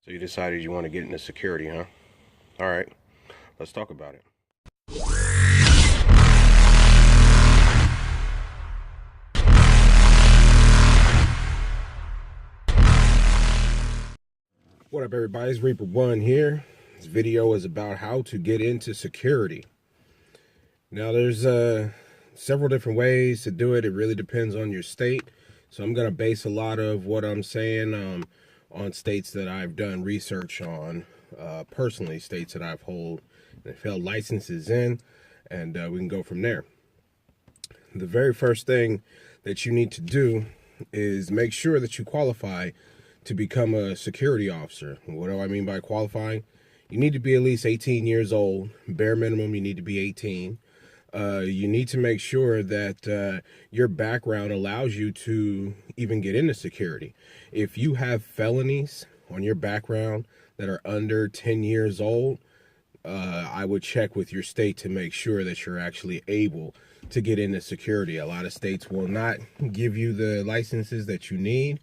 So you decided you want to get into security, huh? All right, let's talk about it. What up, everybody? It's Reaper One here. This video is about how to get into security. Now, there's several different ways to do it. It really depends on your state. So I'm going to base a lot of what I'm saying on states that I've done research on, personally, states that I've held licenses in, and we can go from there. The very first thing that you need to do is make sure that you qualify to become a security officer. What do I mean by qualifying? You need to be at least 18 years old. Bare minimum, you need to be 18. You need to make sure that your background allows you to even get into security. If you have felonies on your background that are under 10 years old, I would check with your state to make sure that you're actually able to get into security. A lot of states will not give you the licenses that you need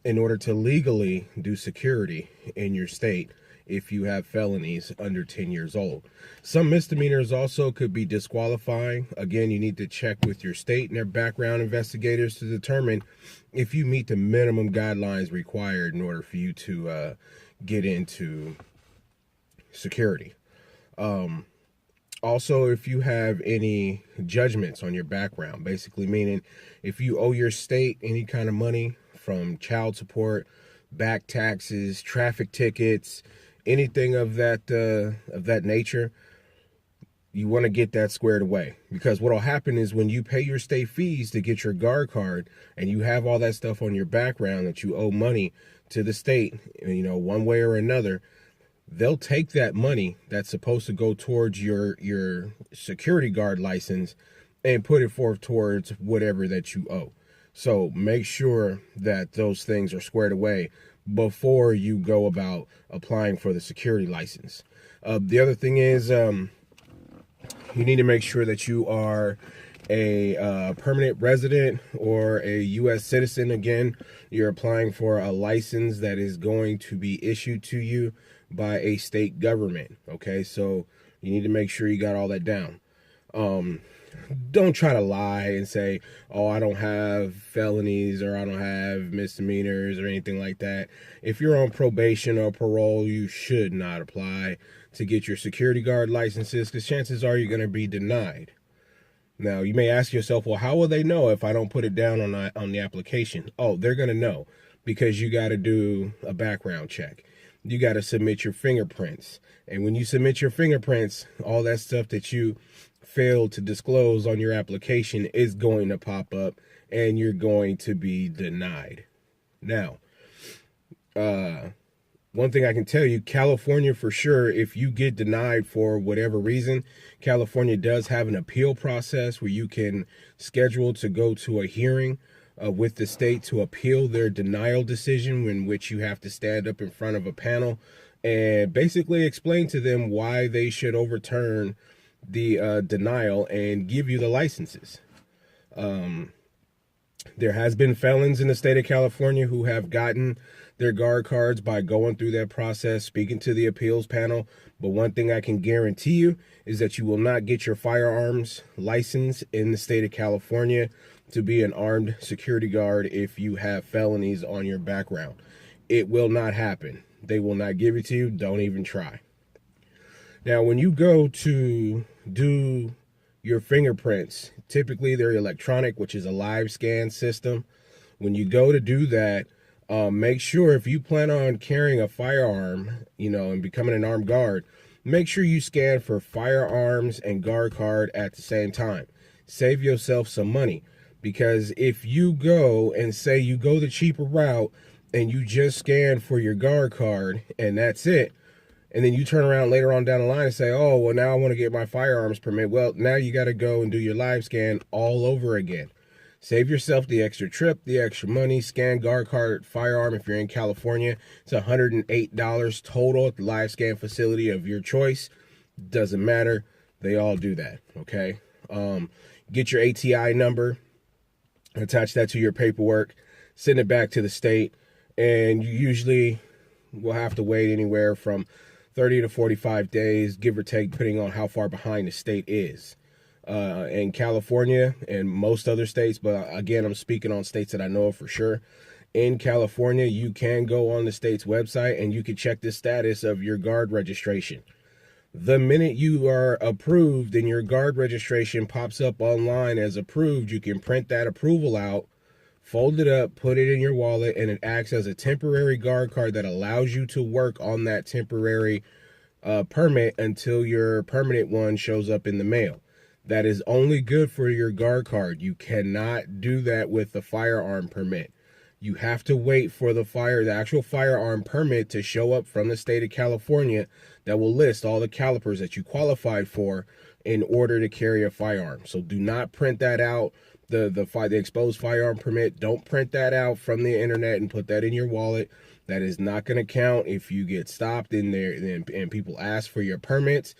in order to legally do security in your state if you have felonies under 10 years old. Some misdemeanors also could be disqualifying. Again, you need to check with your state and their background investigators to determine if you meet the minimum guidelines required in order for you to get into security. Also, if you have any judgments on your background, basically meaning if you owe your state any kind of money from child support, back taxes, traffic tickets, anything of that nature, you want to get that squared away. Because what will happen is when you pay your state fees to get your guard card and you have all that stuff on your background that you owe money to the state, one way or another, they'll take that money that's supposed to go towards your security guard license and put it forth towards whatever that you owe. So make sure that those things are squared away before you go about applying for the security license. The other thing is you need to make sure that you are a permanent resident or a U.S. citizen. Again, you're applying for a license that is going to be issued to you by a state government. Okay, so you need to make sure you got all that down. Don't try to lie and say, oh, I don't have felonies or I don't have misdemeanors or anything like that. If you're on probation or parole, you should not apply to get your security guard licenses, because chances are you're going to be denied. Now, you may ask yourself, well, how will they know if I don't put it down on the application? Oh, they're going to know, because you got to do a background check. You got to submit your fingerprints. And when you submit your fingerprints, all that stuff that you failed to disclose on your application is going to pop up and you're going to be denied. Now, one thing I can tell you, California for sure, if you get denied for whatever reason, California does have an appeal process where you can schedule to go to a hearing with the state to appeal their denial decision, in which you have to stand up in front of a panel and basically explain to them why they should overturn the denial and give you the licenses. There has been felons in the state of California who have gotten their guard cards by going through that process, speaking to the appeals panel. But one thing I can guarantee you is that you will not get your firearms license in the state of California to be an armed security guard if you have felonies on your background. It will not happen. They will not give it to you. Don't even try. Now, when you go to do your fingerprints, typically they're electronic, which is a live scan system. When you go to do that, make sure if you plan on carrying a firearm, and becoming an armed guard, make sure you scan for firearms and guard card at the same time. Save yourself some money, because if you go and say you go the cheaper route and you just scan for your guard card and that's it, and then you turn around later on down the line and say, oh, well, now I want to get my firearms permit. Well, now you got to go and do your live scan all over again. Save yourself the extra trip, the extra money. Scan guard card firearm if you're in California. It's $108 total at the live scan facility of your choice. Doesn't matter. They all do that, okay? Get your ATI number. Attach that to your paperwork. Send it back to the state. And you usually will have to wait anywhere from 30 to 45 days, give or take, depending on how far behind the state is. In California and most other states, but again, I'm speaking on states that I know of for sure. In California, you can go on the state's website and you can check the status of your guard registration. The minute you are approved and your guard registration pops up online as approved, you can print that approval out, fold it up, put it in your wallet, and it acts as a temporary guard card that allows you to work on that temporary permit until your permanent one shows up in the mail. That is only good for your guard card. You cannot do that with the firearm permit. You have to wait for the actual firearm permit to show up from the state of California that will list all the calibers that you qualified for in order to carry a firearm. So do not print that out. The exposed firearm permit, don't print that out from the internet and put that in your wallet. That is not going to count if you get stopped in there and people ask for your permits.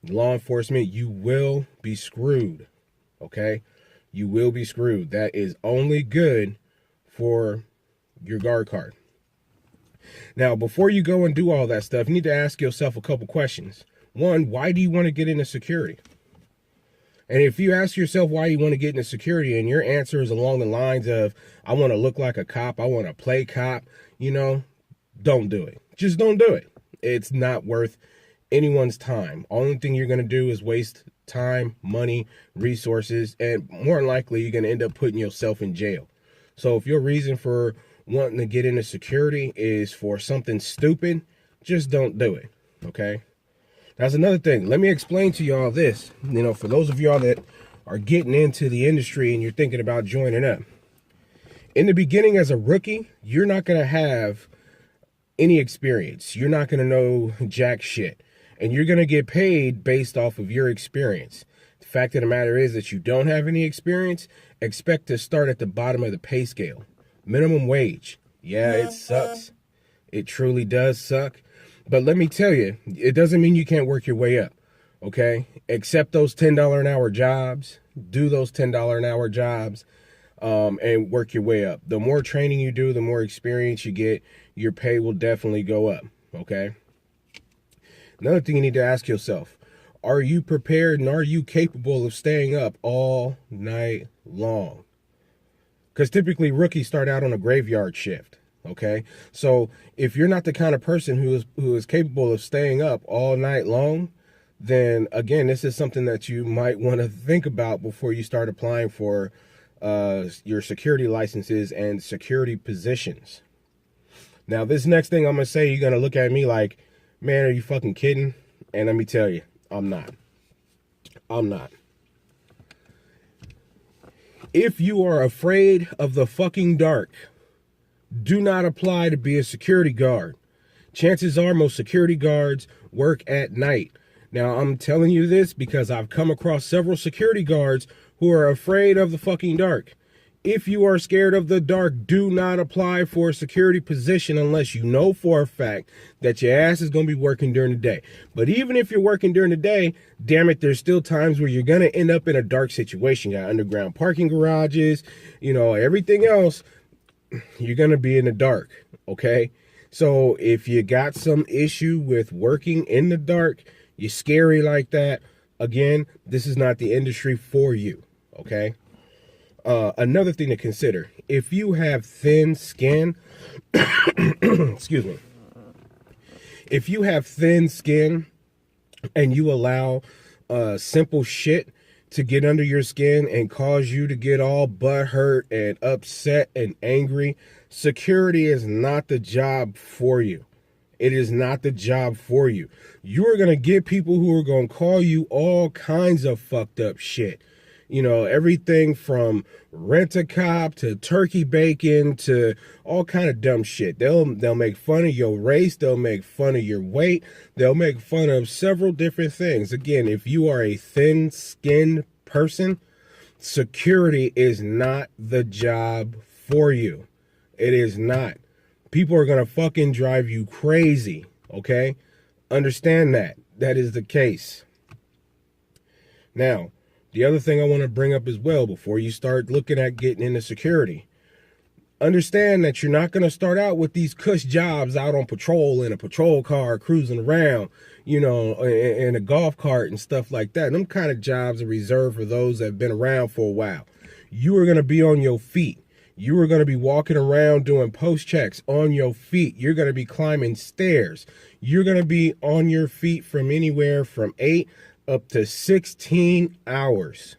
Law enforcement, you will be screwed. Okay? You will be screwed. That is only good for your guard card. Now, before you go and do all that stuff, you need to ask yourself a couple questions. One, why do you want to get into security? And if you ask yourself why you want to get into security and your answer is along the lines of, I want to look like a cop, I want to play cop, don't do it. Just don't do it. It's not worth anyone's time. Only thing you're going to do is waste time, money, resources, and more than likely you're going to end up putting yourself in jail. So if your reason for wanting to get into security is for something stupid, just don't do it, okay? That's another thing. Let me explain to y'all this. For those of y'all that are getting into the industry and you're thinking about joining up. In the beginning as a rookie, you're not going to have any experience. You're not going to know jack shit. And you're going to get paid based off of your experience. The fact of the matter is that you don't have any experience, expect to start at the bottom of the pay scale. Minimum wage. Yeah, it sucks. It truly does suck. But let me tell you, it doesn't mean you can't work your way up, okay? Accept those $10 an hour jobs. Do those $10 an hour jobs and work your way up. The more training you do, the more experience you get, your pay will definitely go up, okay? Another thing you need to ask yourself, are you prepared and are you capable of staying up all night long? Because typically rookies start out on a graveyard shift. Okay, so if you're not the kind of person who is capable of staying up all night long, then again, this is something that you might want to think about before you start applying for your security licenses and security positions. Now, this next thing I'm going to say, you're going to look at me like, man, are you fucking kidding? And let me tell you, I'm not. I'm not. If you are afraid of the fucking dark, do not apply to be a security guard. Chances are most security guards work at night. Now, I'm telling you this because I've come across several security guards who are afraid of the fucking dark. If you are scared of the dark, do not apply for a security position unless you know for a fact that your ass is going to be working during the day. But even if you're working during the day, damn it, there's still times where you're going to end up in a dark situation. You got underground parking garages, everything else. You're going to be in the dark, okay? So if you got some issue with working in the dark, you're scary like that, again, this is not the industry for you, okay? Another thing to consider, if you have thin skin, excuse me, if you have thin skin and you allow simple shit to get under your skin and cause you to get all butthurt and upset and angry, security is not the job for you. It is not the job for you. You are going to get people who are going to call you all kinds of fucked up shit. Everything from rent-a-cop to turkey bacon to all kind of dumb shit. They'll make fun of your race. They'll make fun of your weight. They'll make fun of several different things. Again, if you are a thin-skinned person, security is not the job for you. It is not. People are going to fucking drive you crazy, okay? Understand that. That is the case. Now, the other thing I want to bring up as well before you start looking at getting into security, Understand that you're not going to start out with these cush jobs out on patrol in a patrol car, cruising around, you know, in a golf cart and stuff like that. Them kind of jobs are reserved for those that have been around for a while. You are going to be on your feet. You are going to be walking around doing post checks on your feet. You're going to be climbing stairs. You're going to be on your feet from anywhere from 8 up to 16 hours.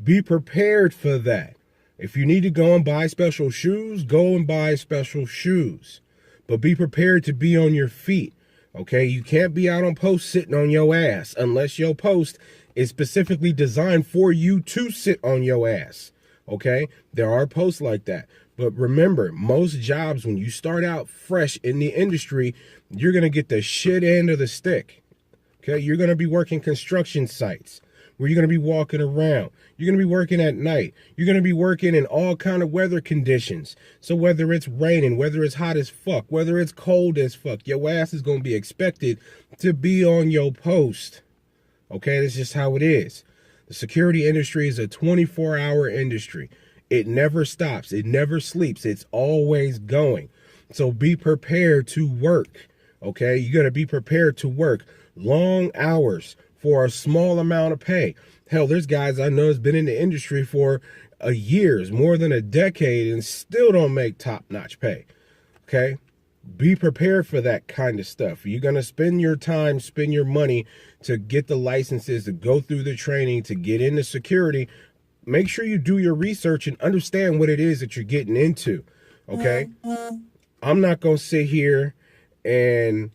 Be prepared for that. If you need to go and buy special shoes, go and buy special shoes. But be prepared to be on your feet, okay? You can't be out on post sitting on your ass unless your post is specifically designed for you to sit on your ass, okay? There are posts like that. But remember, most jobs, when you start out fresh in the industry, you're going to get the shit end of the stick, okay? You're going to be working construction sites where you're going to be walking around. You're going to be working at night. You're going to be working in all kind of weather conditions. So whether it's raining, whether it's hot as fuck, whether it's cold as fuck, your ass is going to be expected to be on your post. Okay, that's just how it is. The security industry is a 24-hour industry. It never stops. It never sleeps. It's always going. So be prepared to work. Okay, you got to be prepared to work long hours for a small amount of pay. Hell, there's guys I know that's been in the industry for years, more than a decade, and still don't make top-notch pay. Okay? Be prepared for that kind of stuff. You're going to spend your time, spend your money to get the licenses, to go through the training, to get into security. Make sure you do your research and understand what it is that you're getting into. Okay? I'm not going to sit here and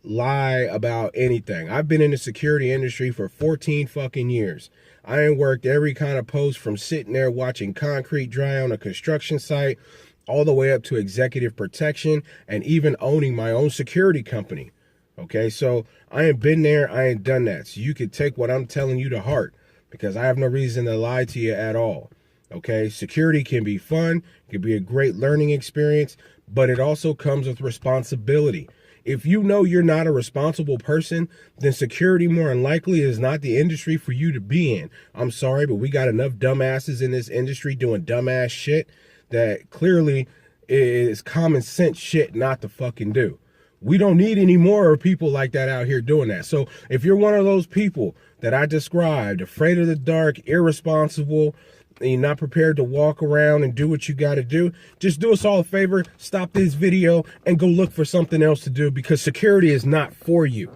lie about anything. I've been in the security industry for 14 fucking years. I ain't worked every kind of post from sitting there watching concrete dry on a construction site all the way up to executive protection and even owning my own security company. Okay, so I ain't been there, I ain't done that. So you could take what I'm telling you to heart because I have no reason to lie to you at all. Okay, security can be fun, it can be a great learning experience, but it also comes with responsibility. If you know you're not a responsible person, then security more than likely is not the industry for you to be in. I'm sorry, but we got enough dumbasses in this industry doing dumbass shit that clearly is common sense shit not to fucking do. We don't need any more people like that out here doing that. So if you're one of those people that I described, afraid of the dark, irresponsible, and you're not prepared to walk around and do what you got to do, just do us all a favor, stop this video and go look for something else to do because security is not for you.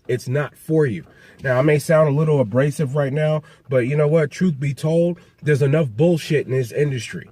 It's not for you. Now, I may sound a little abrasive right now, but you know what? Truth be told, there's enough bullshit in this industry.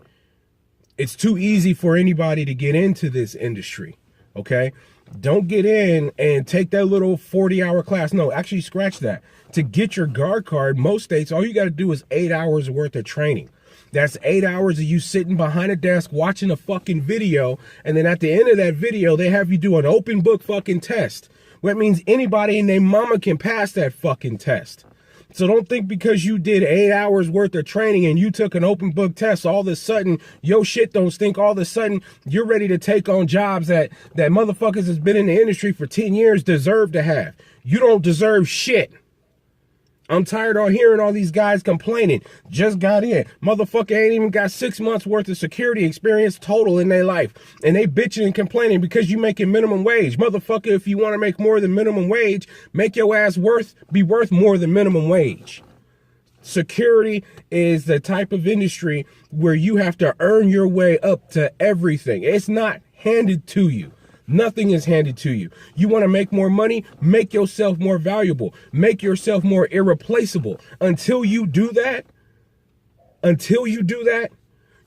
It's too easy for anybody to get into this industry, okay? Don't get in and take that little 40-hour class. No, actually scratch that. To get your guard card, most states, all you got to do is 8 hours worth of training. That's 8 hours of you sitting behind a desk watching a fucking video. And then at the end of that video, they have you do an open book fucking test. That means anybody and their mama can pass that fucking test. So don't think because you did 8 hours worth of training and you took an open book test, all of a sudden, your shit don't stink. All of a sudden, you're ready to take on jobs that motherfuckers has been in the industry for 10 years deserve to have. You don't deserve shit. I'm tired of hearing all these guys complaining. Just got in. Motherfucker ain't even got 6 months worth of security experience total in their life. And they bitching and complaining because you making minimum wage. Motherfucker, if you want to make more than minimum wage, make your ass be worth more than minimum wage. Security is the type of industry where you have to earn your way up to everything. It's not handed to you. Nothing is handed to you. You want to make more money? Make yourself more valuable. Make yourself more irreplaceable. Until you do that,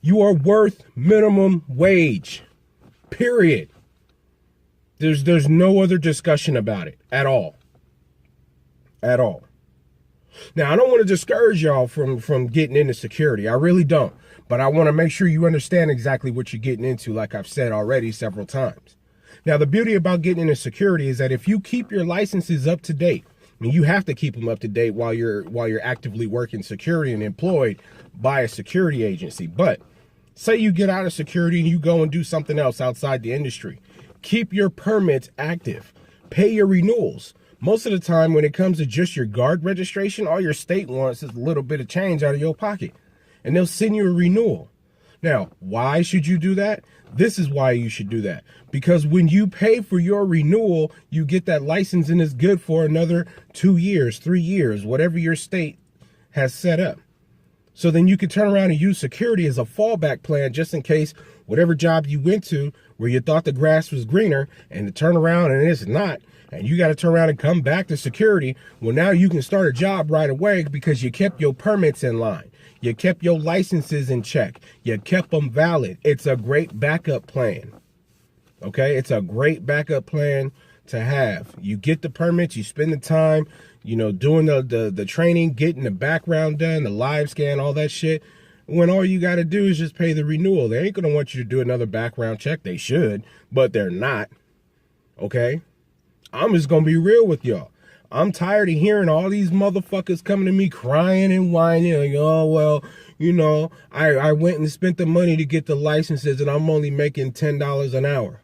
you are worth minimum wage. Period. There's no other discussion about it at all. At all. Now, I don't want to discourage y'all from getting into security. I really don't. But I want to make sure you understand exactly what you're getting into, like I've said already several times. Now, the beauty about getting into security is that if you keep your licenses up to date, I mean, you have to keep them up to date while you're actively working security and employed by a security agency. But say you get out of security and you go and do something else outside the industry. Keep your permits active. Pay your renewals. Most of the time, when it comes to just your guard registration, all your state wants is a little bit of change out of your pocket. And they'll send you a renewal. Now, why should you do that? This is why you should do that. Because when you pay for your renewal, you get that license and it's good for another 2 years, 3 years, whatever your state has set up. So then you can turn around and use security as a fallback plan just in case whatever job you went to where you thought the grass was greener and to turn around and it's not, and you got to turn around and come back to security. Well, now you can start a job right away because you kept your permits in line. You kept your licenses in check. You kept them valid. It's a great backup plan. Okay? It's a great backup plan to have. You get the permits, you spend the time, doing the training, getting the background done, the live scan, all that shit. When all you got to do is just pay the renewal. They ain't going to want you to do another background check. They should, but they're not. Okay? I'm just going to be real with y'all. I'm tired of hearing all these motherfuckers coming to me crying and whining. Like, oh, well, I went and spent the money to get the licenses and I'm only making $10 an hour.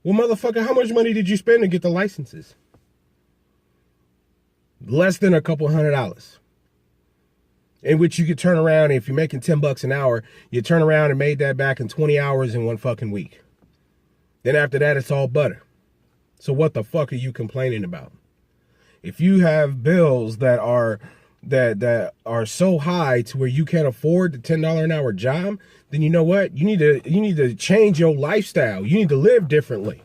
Well, motherfucker, how much money did you spend to get the licenses? Less than a couple $100. In which you could turn around, and if you're making $10 an hour, you turn around and made that back in 20 hours in one fucking week. Then after that, it's all butter. So what the fuck are you complaining about? If you have bills that are so high to where you can't afford the $10 an hour job, then you know what? You need to change your lifestyle. You need to live differently.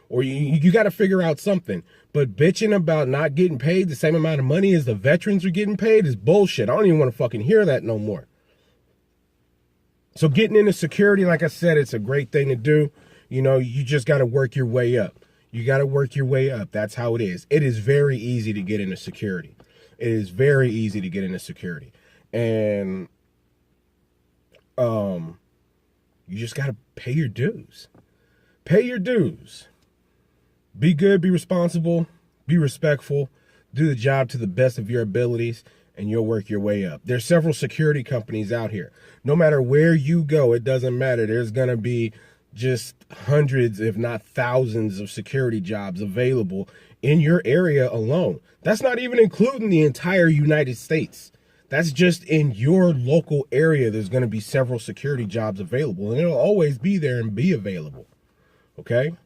Or you got to figure out something. But bitching about not getting paid the same amount of money as the veterans are getting paid is bullshit. I don't even want to fucking hear that no more. So getting into security, like I said, it's a great thing to do. You just got to work your way up. You got to work your way up. That's how it is. It is very easy to get into security. It is very easy to get into security. And you just got to pay your dues. Pay your dues. Be good, be responsible, be respectful, do the job to the best of your abilities, and you'll work your way up. There's several security companies out here. No matter where you go, it doesn't matter. There's going to be just hundreds, if not thousands, of security jobs available in your area alone. That's not even including the entire United States. That's just in your local area. There's going to be several security jobs available, and it'll always be there and be available. Okay?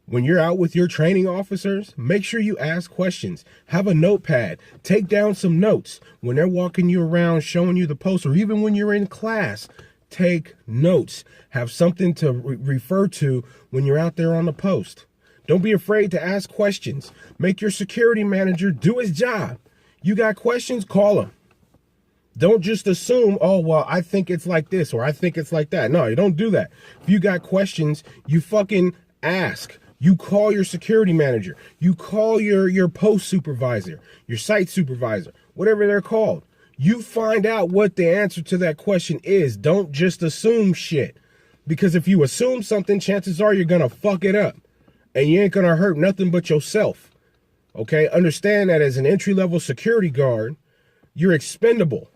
When you're out with your training officers, make sure you ask questions. Have a notepad. Take down some notes. When they're walking you around, showing you the post, or even when you're in class, take notes. Have something to refer to when you're out there on the post. Don't be afraid to ask questions. Make your security manager do his job. You got questions? Call him. Don't just assume, oh, well, I think it's like this or I think it's like that. No, you don't do that. If you got questions, you fucking ask. You call your security manager. You call your post supervisor, your site supervisor, whatever they're called. You find out what the answer to that question is. Don't just assume shit. Because if you assume something, chances are you're going to fuck it up. And you ain't going to hurt nothing but yourself. Okay? Understand that as an entry-level security guard, you're expendable.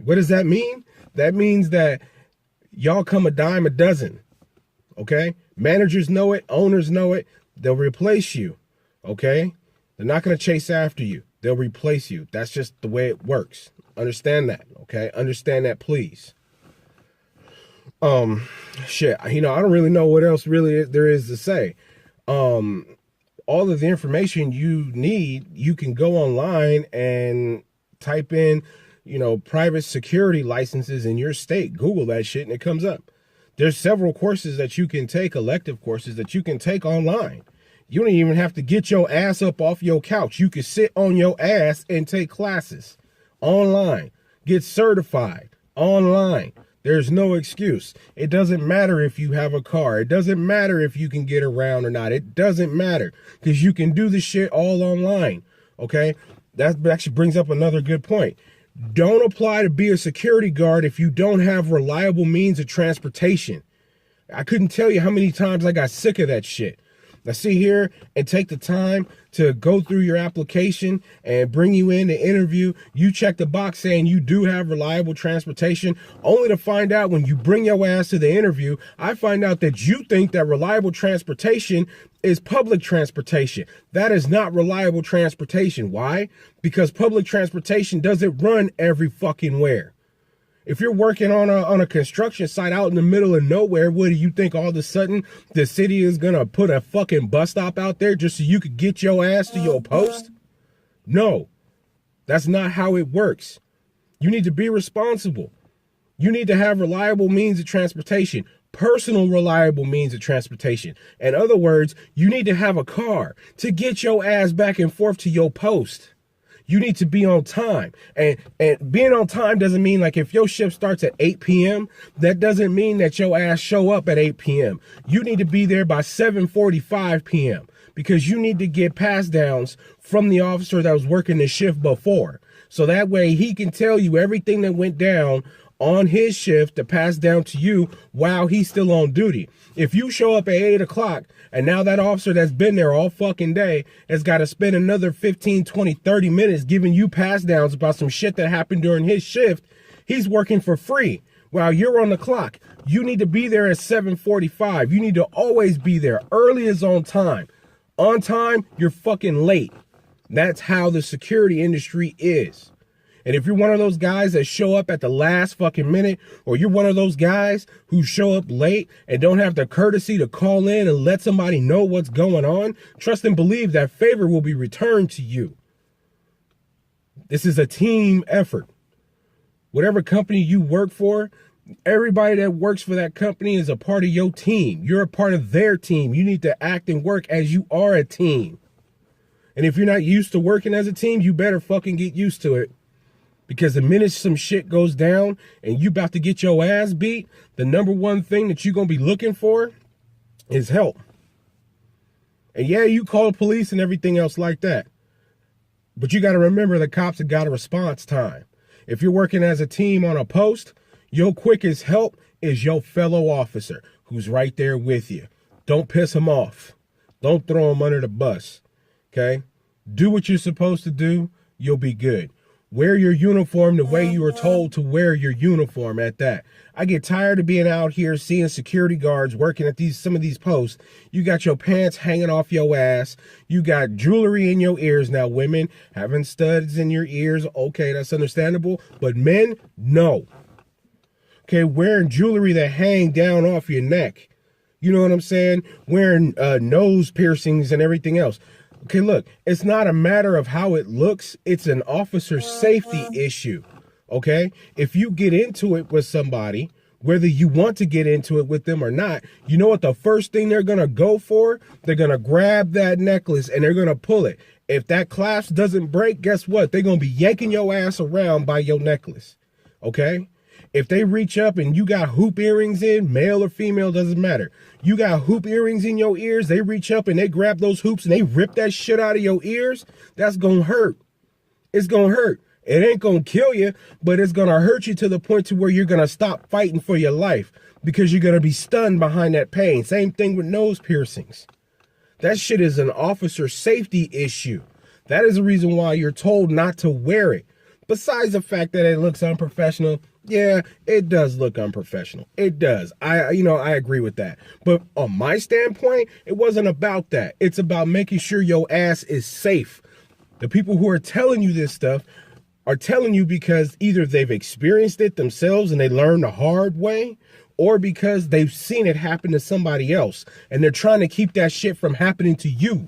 What does that mean? That means that y'all come a dime a dozen. Okay? Managers know it. Owners know it. They'll replace you. Okay? They're not going to chase after you. They'll replace you. That's just the way it works. Understand that. Okay? Understand that, please. Shit. I don't really know what else really there is to say. All of the information you need, you can go online and type in, private security licenses in your state. Google that shit and it comes up. There's several courses that you can take, elective courses that you can take online. You don't even have to get your ass up off your couch. You can sit on your ass and take classes online. Get certified online. There's no excuse. It doesn't matter if you have a car. It doesn't matter if you can get around or not. It doesn't matter because you can do this shit all online. Okay? That actually brings up another good point. Don't apply to be a security guard if you don't have reliable means of transportation. I couldn't tell you how many times I got sick of that shit. Now sit here and take the time to go through your application and bring you in to interview. You check the box saying you do have reliable transportation, only to find out when you bring your ass to the interview, I find out that you think that reliable transportation is public transportation. That is not reliable transportation. Why? Because public transportation doesn't run every fucking where. If you're working on a construction site out in the middle of nowhere, what do you think all of a sudden the city is going to put a fucking bus stop out there just so you could get your ass to your post? No, that's not how it works. You need to be responsible. You need to have reliable means of transportation, personal reliable means of transportation. In other words, you need to have a car to get your ass back and forth to your post. You need to be on time. And being on time doesn't mean like if your shift starts at 8 p.m., that doesn't mean that your ass show up at 8 p.m. You need to be there by 7:45 p.m. because you need to get pass downs from the officer that was working the shift before. So that way he can tell you everything that went down on his shift to pass down to you while he's still on duty. If you show up at 8 o'clock and now that officer that's been there all fucking day has got to spend another 15, 20, 30 minutes giving you pass downs about some shit that happened during his shift, he's working for free while you're on the clock. You need to be there at 7:45. You need to always be there. Early is on time. On time, you're fucking late. That's how the security industry is. And if you're one of those guys that show up at the last fucking minute, or you're one of those guys who show up late and don't have the courtesy to call in and let somebody know what's going on, trust and believe that favor will be returned to you. This is a team effort. Whatever company you work for, everybody that works for that company is a part of your team. You're a part of their team. You need to act and work as you are a team. And if you're not used to working as a team, you better fucking get used to it. Because the minute some shit goes down and you about to get your ass beat, the number one thing that you're going to be looking for is help. And yeah, you call the police and everything else like that. But you got to remember the cops have got a response time. If you're working as a team on a post, your quickest help is your fellow officer who's right there with you. Don't piss him off. Don't throw him under the bus. Okay? Do what you're supposed to do. You'll be good. Wear your uniform the way you were told to wear your uniform at that. I get tired of being out here seeing security guards working at some of these posts. You got your pants hanging off your ass. You got jewelry in your ears. Now, women having studs in your ears, okay, that's understandable. But men, no. Okay, wearing jewelry that hang down off your neck. You know what I'm saying? Wearing nose piercings and everything else. Okay, look, it's not a matter of how it looks. It's an officer safety issue, okay? If you get into it with somebody, whether you want to get into it with them or not, you know what the first thing they're going to go for? They're going to grab that necklace and they're going to pull it. If that clasp doesn't break, guess what? They're going to be yanking your ass around by your necklace, okay? If they reach up and you got hoop earrings in, male or female, doesn't matter. You got hoop earrings in your ears, they reach up and they grab those hoops and they rip that shit out of your ears, that's going to hurt. It's going to hurt. It ain't going to kill you, but it's going to hurt you to the point to where you're going to stop fighting for your life because you're going to be stunned behind that pain. Same thing with nose piercings. That shit is an officer safety issue. That is the reason why you're told not to wear it. Besides the fact that it looks unprofessional, yeah, it does look unprofessional. It does. I agree with that. But on my standpoint, it wasn't about that. It's about making sure your ass is safe. The people who are telling you this stuff are telling you because either they've experienced it themselves and they learned the hard way, or because they've seen it happen to somebody else and they're trying to keep that shit from happening to you.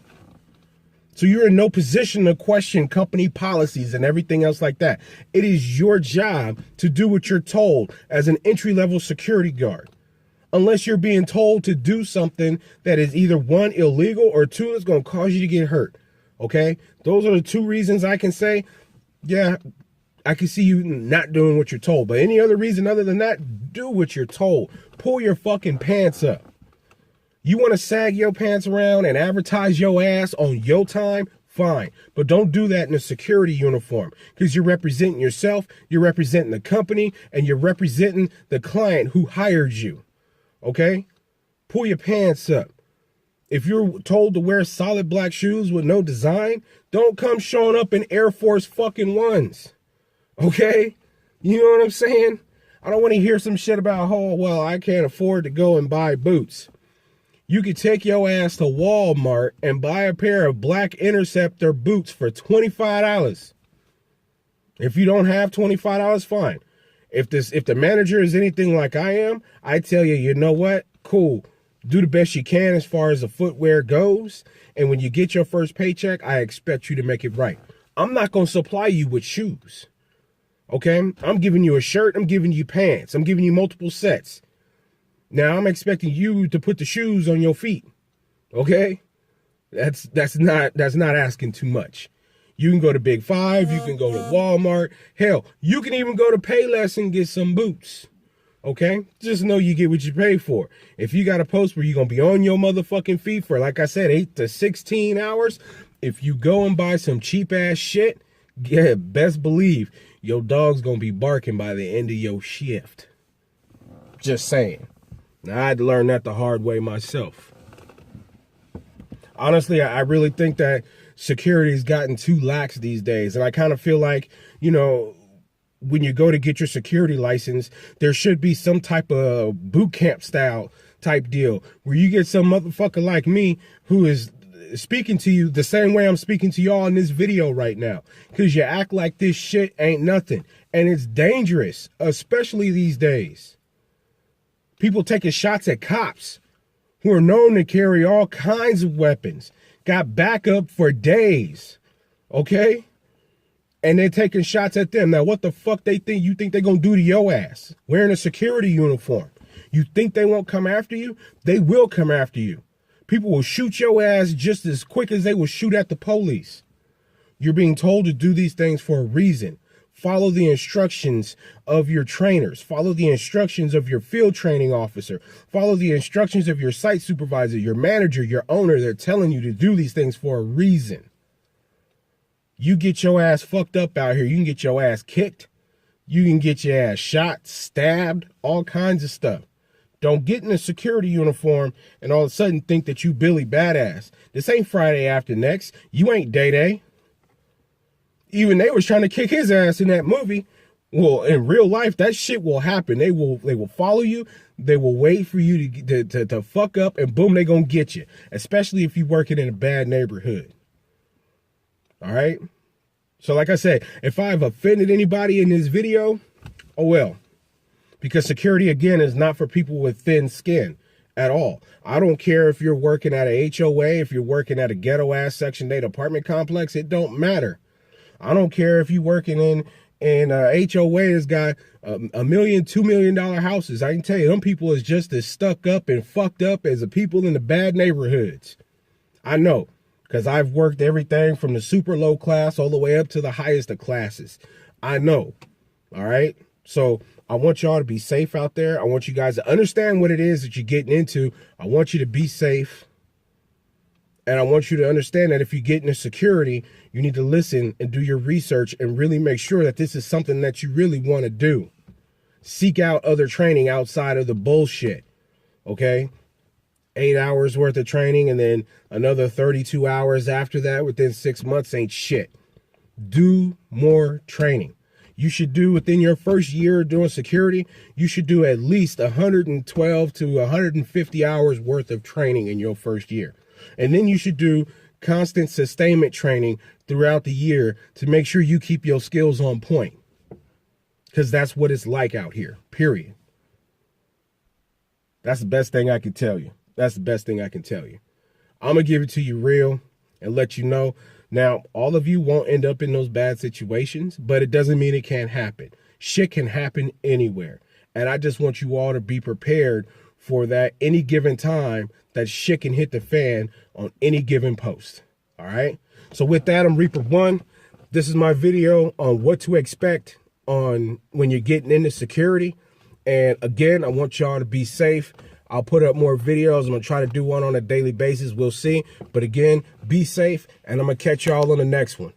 So you're in no position to question company policies and everything else like that. It is your job to do what you're told as an entry-level security guard. Unless you're being told to do something that is either one, illegal, or two, is going to cause you to get hurt. Okay? Those are the two reasons I can say, yeah, I can see you not doing what you're told. But any other reason other than that, do what you're told. Pull your fucking pants up. You want to sag your pants around and advertise your ass on your time? Fine. But don't do that in a security uniform because you're representing yourself, you're representing the company, and you're representing the client who hired you. Okay? Pull your pants up. If you're told to wear solid black shoes with no design, don't come showing up in Air Force fucking Ones. Okay? You know what I'm saying? I don't want to hear some shit about, oh, well, I can't afford to go and buy boots. You could take your ass to Walmart and buy a pair of black Interceptor boots for $25. If you don't have $25, fine. If the manager is anything like I am, I tell you, you know what? Cool. Do the best you can as far as the footwear goes. And when you get your first paycheck, I expect you to make it right. I'm not going to supply you with shoes. Okay? I'm giving you a shirt. I'm giving you pants. I'm giving you multiple sets. Now I'm expecting you to put the shoes on your feet. Okay? That's not asking too much. You can go to Big Five. You can go to Walmart. Hell, you can even go to Payless and get some boots. Okay? Just know you get what you pay for. If you got a post where you're going to be on your motherfucking feet for, like I said, 8 to 16 hours, if you go and buy some cheap ass shit, yeah, best believe your dog's going to be barking by the end of your shift. Just saying. Now, I had to learn that the hard way myself. Honestly, I really think that security's gotten too lax these days. And I kind of feel like, you know, when you go to get your security license, there should be some type of boot camp style type deal where you get some motherfucker like me who is speaking to you the same way I'm speaking to y'all in this video right now, because you act like this shit ain't nothing. And it's dangerous, especially these days. People taking shots at cops who are known to carry all kinds of weapons, got backup for days, okay? And they're taking shots at them. Now, what the fuck you think they're going to do to your ass? Wearing a security uniform. You think they won't come after you? They will come after you. People will shoot your ass just as quick as they will shoot at the police. You're being told to do these things for a reason. Follow the instructions of your trainers. Follow the instructions of your field training officer. Follow the instructions of your site supervisor, your manager, your owner. They're telling you to do these things for a reason. You get your ass fucked up out here. You can get your ass kicked. You can get your ass shot, stabbed, all kinds of stuff. Don't get in a security uniform and all of a sudden think that you Billy Badass. This ain't Friday After Next. You ain't Day Day. Even they was trying to kick his ass in that movie. Well, in real life, that shit will happen. They will follow you. They will wait for you to fuck up, and boom, they gonna get you. Especially if you working in a bad neighborhood. All right? So like I said, if I've offended anybody in this video, oh well. Because security, again, is not for people with thin skin at all. I don't care if you're working at a HOA, if you're working at a ghetto-ass Section 8 apartment complex. It don't matter. I don't care if you're working in a HOA that's got $1 million, $2 million houses. I can tell you, them people is just as stuck up and fucked up as the people in the bad neighborhoods. I know, because I've worked everything from the super low class all the way up to the highest of classes. I know. All right? So I want y'all to be safe out there. I want you guys to understand what it is that you're getting into. I want you to be safe. And I want you to understand that if you get into security, you need to listen and do your research and really make sure that this is something that you really want to do. Seek out other training outside of the bullshit. Okay? 8 hours worth of training and then another 32 hours after that within 6 months ain't shit. Do more training. You should do within your first year doing security, you should do at least 112 to 150 hours worth of training in your first year. And then you should do constant sustainment training throughout the year to make sure you keep your skills on point. Because that's what it's like out here, period. That's the best thing I can tell you. That's the best thing I can tell you. I'm going to give it to you real and let you know. Now, all of you won't end up in those bad situations, but it doesn't mean it can't happen. Shit can happen anywhere. And I just want you all to be prepared for that any given time that shit can hit the fan on any given post. All right? So with that, I'm Reaper One. This is my video on what to expect on when you're getting into security. And again, I want y'all to be safe. I'll put up more videos. I'm going to try to do one on a daily basis. We'll see. But again, be safe, and I'm going to catch y'all on the next one.